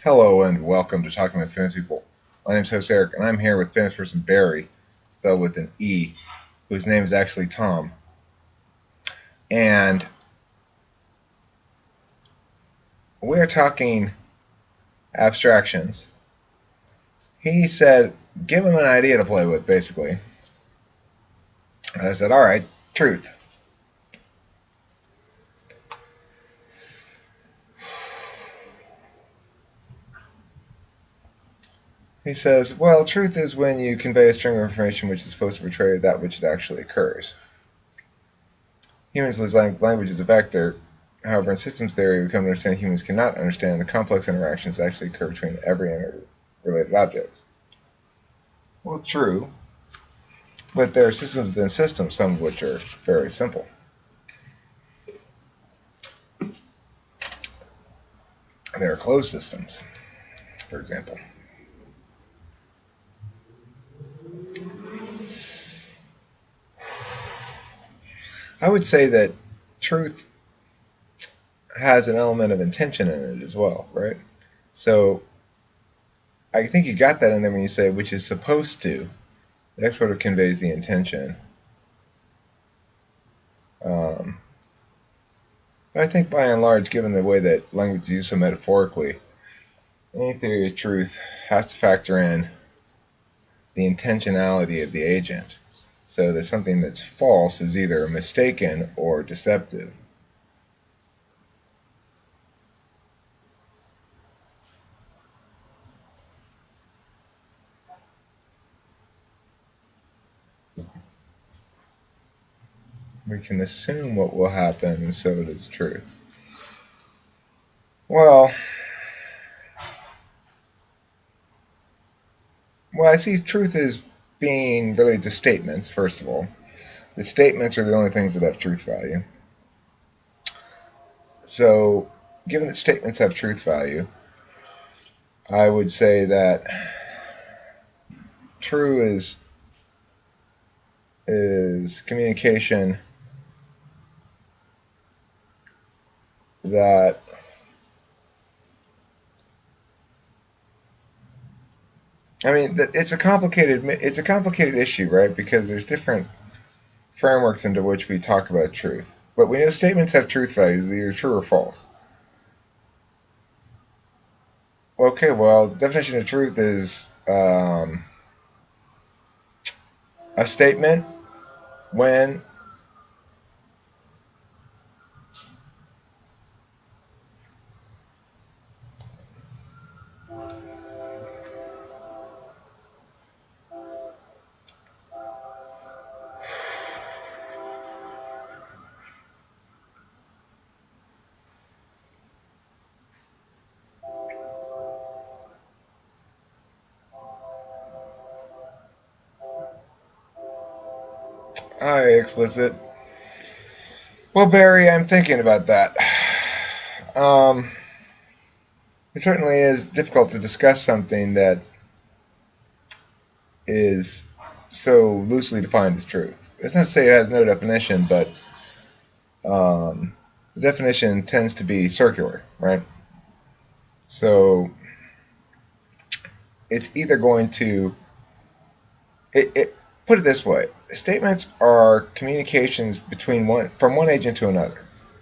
Hello and welcome to Talking with Famous People. My name is host Eric, and I'm here with famous person Barry, spelled with an E, whose name is actually Tom. And we're talking abstractions. He said, give him an idea to play with, basically. I said, all right, truth. He says, well, truth is when you convey a string of information which is supposed to portray that which actually occurs. Humans' language is a vector. However, in systems theory, we come to understand humans cannot understand the complex interactions that actually occur between every interrelated objects. Well, true, but there are systems within systems, some of which are very simple. There are closed systems, for example. I would say that truth has an element of intention in it as well, right? So I think you got that in there when you say which is supposed to. That sort of conveys the intention. But I think by and large, given the way that language is used so metaphorically, any theory of truth has to factor in the intentionality of the agent. So that something that's false is either mistaken or deceptive. We can assume what will happen, and so does truth. Well, I see truth as being related to statements, first of all. The statements are the only things that have truth value. So, given that statements have truth value, I would say that true is communication that it's a complicated issue, right? Because there's different frameworks into which we talk about truth. But we know statements have truth values, they're either true or false. Okay, well, definition of truth is a statement when explicit. Well, Barry, I'm thinking about that. It certainly is difficult to discuss something that is so loosely defined as truth. It's not to say it has no definition, but the definition tends to be circular, right? So it's either going to put it this way: statements are communications from one agent to another,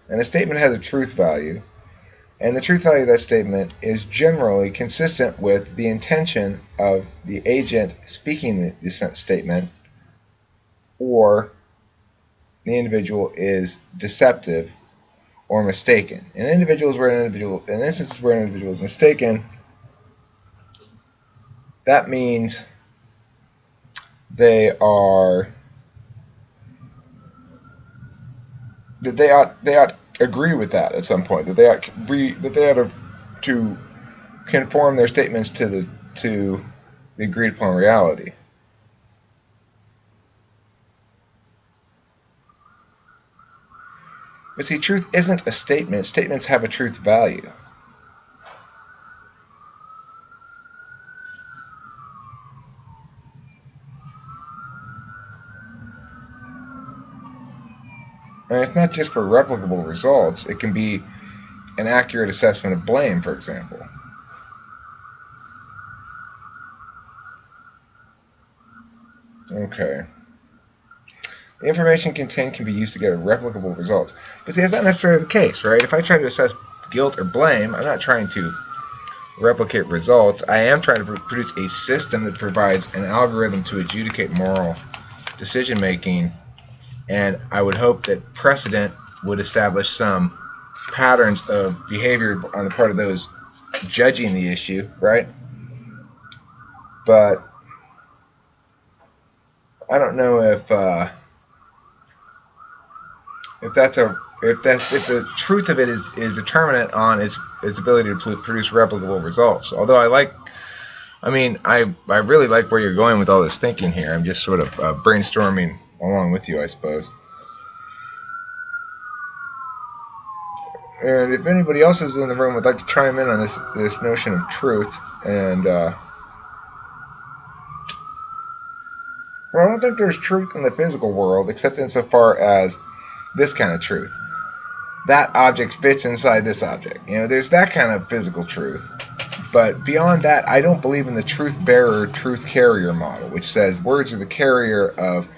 and a statement has a truth value, and the truth value of that statement is generally consistent with the intention of the agent speaking the statement, or the individual is deceptive or mistaken. In instances where an individual is mistaken, that means they ought to agree with that at some point. That they ought to conform their statements to the agreed upon reality. But see, truth isn't a statement. Statements have a truth value. And it's not just for replicable results. It can be an accurate assessment of blame, for example. Okay. The information contained can be used to get replicable results. But see, that's not necessarily the case, right? If I try to assess guilt or blame, I'm not trying to replicate results. I am trying to produce a system that provides an algorithm to adjudicate moral decision making, and I would hope that precedent would establish some patterns of behavior on the part of those judging the issue, right? But I don't know if the truth of it is determinant on its ability to produce replicable results. Although I really like where you're going with all this thinking here. I'm just sort of brainstorming along with you, I suppose. And if anybody else is in the room would like to chime in on this notion of truth, and well, I don't think there's truth in the physical world except insofar as this kind of truth. That object fits inside this object. There's that kind of physical truth. But beyond that, I don't believe in the truth bearer, truth carrier model, which says words are the carrier of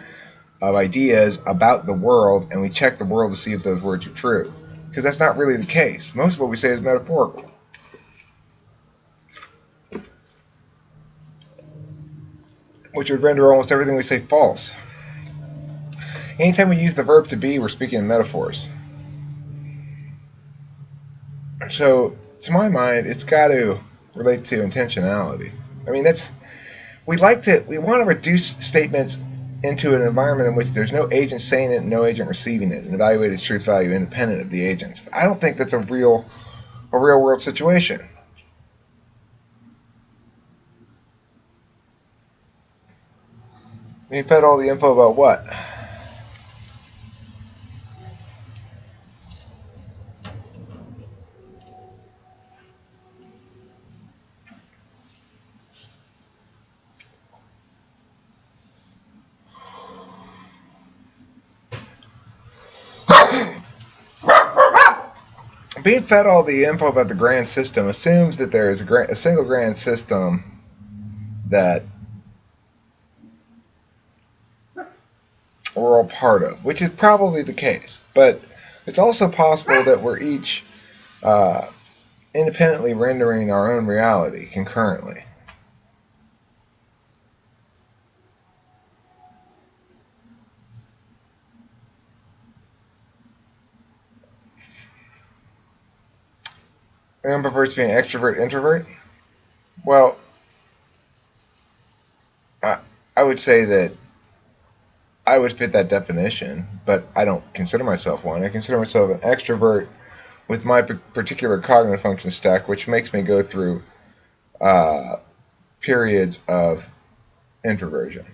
ideas about the world, and we check the world to see if those words are true. Because that's not really the case. Most of what we say is metaphorical. Which would render almost everything we say false. Anytime we use the verb to be, we're speaking in metaphors. So, to my mind, it's got to relate to intentionality. I mean, we want to reduce statements into an environment in which there's no agent saying it and no agent receiving it, and evaluate its truth value independent of the agents. But I don't think that's a real world situation. We fed all the info about what? Being fed all the info about the grand system assumes that there is a single grand system that we're all part of, which is probably the case. But it's also possible that we're each independently rendering our own reality concurrently. Anyone prefers to be an extrovert, introvert? Well, I would say that I would fit that definition, but I don't consider myself one. I consider myself an extrovert with my particular cognitive function stack, which makes me go through periods of introversion.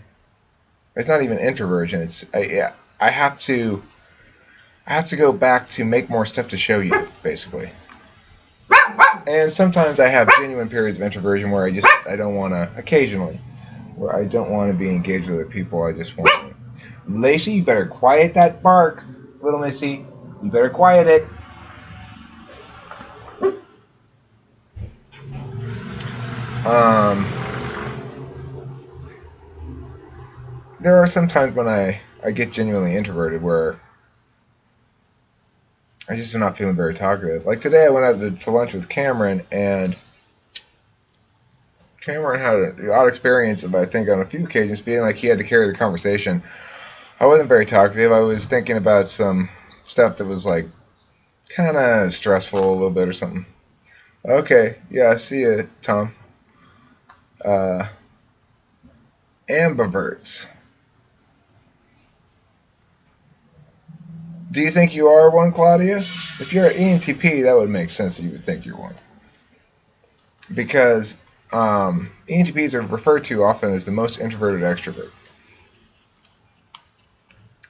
It's not even introversion. I have to go back to make more stuff to show you, basically. And sometimes I have genuine periods of introversion where I don't want to, occasionally, where I don't want to be engaged with other people. I just want to. Lacey, you better quiet that bark, little missy. You better quiet it. There are some times when I get genuinely introverted where I just am not feeling very talkative. Like today I went out to lunch with Cameron, and Cameron had an odd experience of, I think, on a few occasions, being like he had to carry the conversation. I wasn't very talkative. I was thinking about some stuff that was like kind of stressful a little bit or something. Okay, yeah, see you, Tom. Ambiverts. Do you think you are one, Claudia? If you're an ENTP, that would make sense that you would think you're one. Because ENTPs are referred to often as the most introverted extrovert.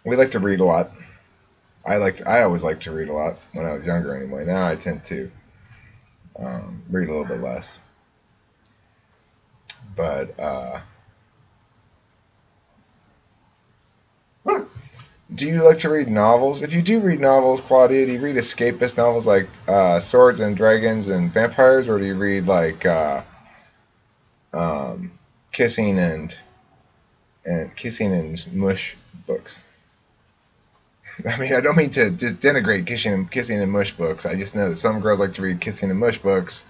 We like to read a lot. I always liked to read a lot when I was younger anyway. Now I tend to read a little bit less. But do you like to read novels? If you do read novels, Claudia, do you read escapist novels like Swords and Dragons and Vampires, or do you read like Kissing and and kissing and mush books. I mean, I don't mean to denigrate kissing and mush books. I just know that some girls like to read kissing and mush books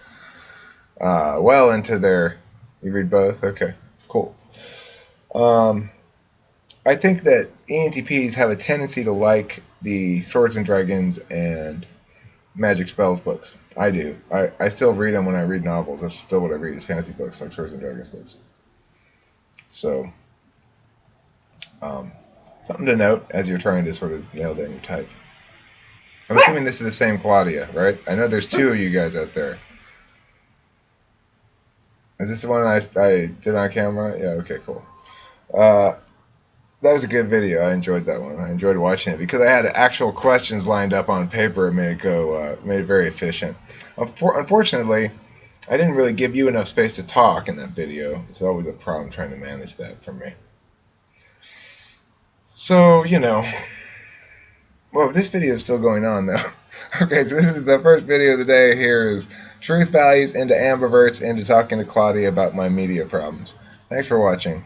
well into their... You read both? Okay, cool. I think that ENTPs have a tendency to like the Swords and Dragons and Magic Spells books. I do. I still read them when I read novels. That's still what I read, is fantasy books, like Swords and Dragons books. So, something to note as you're trying to sort of nail down your type. I'm assuming this is the same Claudia, right? I know there's two of you guys out there. Is this the one I did on camera? Yeah, okay, cool. That was a good video. I enjoyed that one. I enjoyed watching it because I had actual questions lined up on paper and made it very efficient. Unfortunately, I didn't really give you enough space to talk in that video. It's always a problem trying to manage that for me. So, you know. Well, this video is still going on, though. Okay, so this is the first video of the day. Here is truth values into ambiverts into talking to Claudia about my media problems. Thanks for watching.